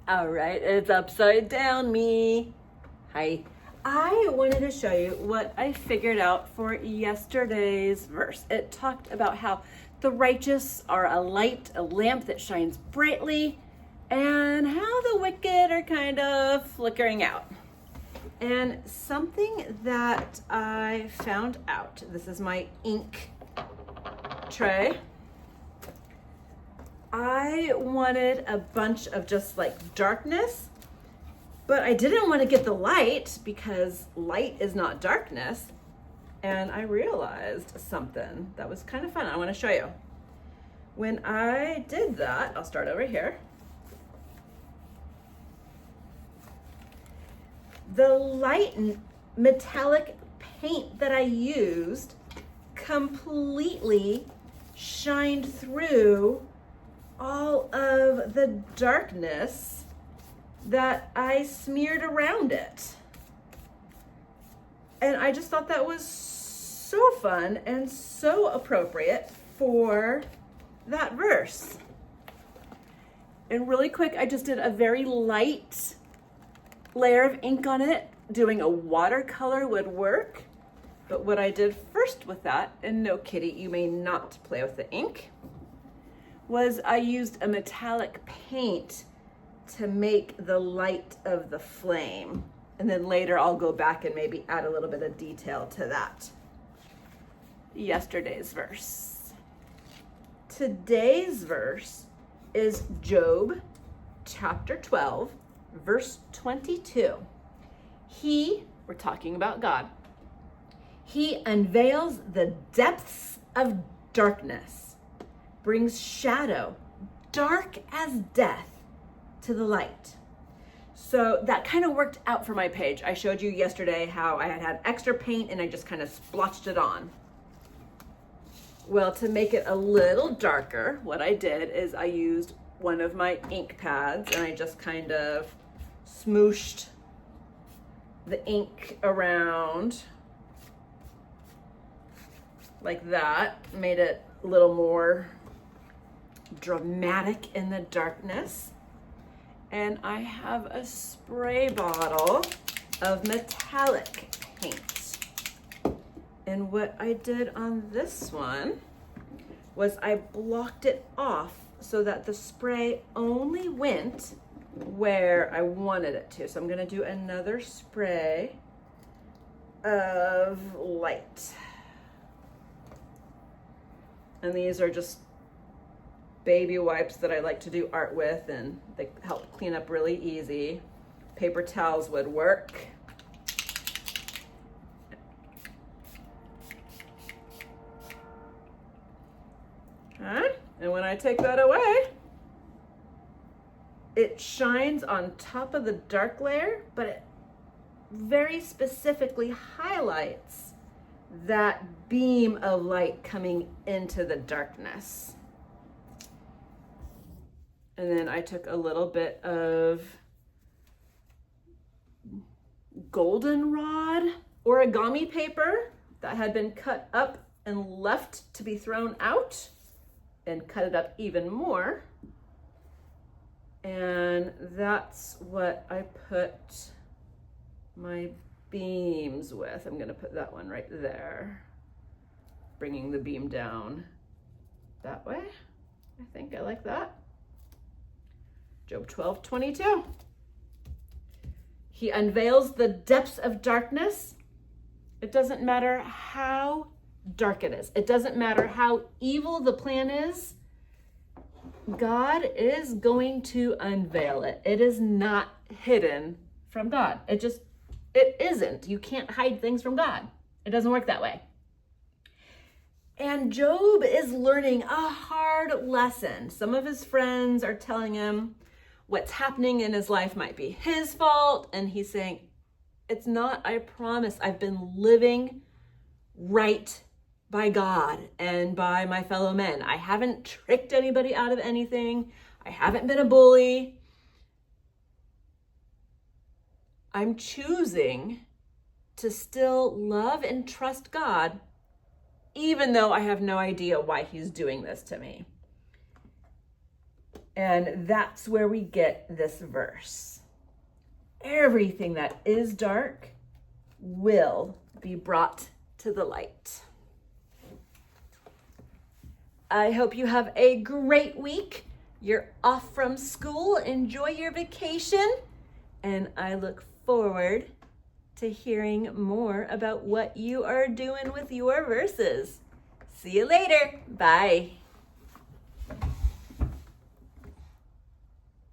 All right, it's upside down me. Hi. I wanted to show you what I figured out for yesterday's verse. It talked about how the righteous are a light, a lamp that shines brightly, and how the wicked are kind of flickering out. And something that I found out, this is my ink tray. I wanted a bunch of just like darkness, but I didn't want to get the light because light is not darkness. And I realized something that was kind of fun. I want to show you. When I did that, I'll start over here. The light metallic paint that I used completely shined through all of the darkness that I smeared around it. And I just thought that was so fun and so appropriate for that verse. And really quick, I just did a very light layer of ink on it. Doing a watercolor would work. But what I did first with that, and no kitty, you may not play with the ink, was I used a metallic paint to make the light of the flame. And then later I'll go back and maybe add a little bit of detail to that. Yesterday's verse. Today's verse is Job chapter 12, verse 22. We're talking about God. He unveils the depths of darkness, brings shadow, dark as death, to the light. So that kind of worked out for my page. I showed you yesterday how I had extra paint and I just kind of splotched it on. Well, to make it a little darker, what I did is I used one of my ink pads and I just kind of smooshed the ink around like that, made it a little more dramatic in the darkness. And I have a spray bottle of metallic paint. And what I did on this one was I blocked it off so that the spray only went where I wanted it to. So I'm gonna do another spray of light. And these are just baby wipes that I like to do art with, and they help clean up really easy. Paper towels would work. And when I take that away, it shines on top of the dark layer, but it very specifically highlights that beam of light coming into the darkness. And then I took a little bit of goldenrod origami paper that had been cut up and left to be thrown out, and cut it up even more. And that's what I put my beams with. I'm gonna put that one right there, bringing the beam down that way. I think I like that. Job 12:22. He unveils the depths of darkness. It doesn't matter how dark it is. It doesn't matter how evil the plan is. God is going to unveil it. It is not hidden from God. It isn't. You can't hide things from God. It doesn't work that way. And Job is learning a hard lesson. Some of his friends are telling him what's happening in his life might be his fault. And he's saying, it's not, I promise. I've been living right by God and by my fellow men. I haven't tricked anybody out of anything. I haven't been a bully. I'm choosing to still love and trust God, even though I have no idea why he's doing this to me. And that's where we get this verse. Everything that is dark will be brought to the light. I hope you have a great week. You're off from school. Enjoy your vacation. And I look forward to hearing more about what you are doing with your verses. See you later. Bye.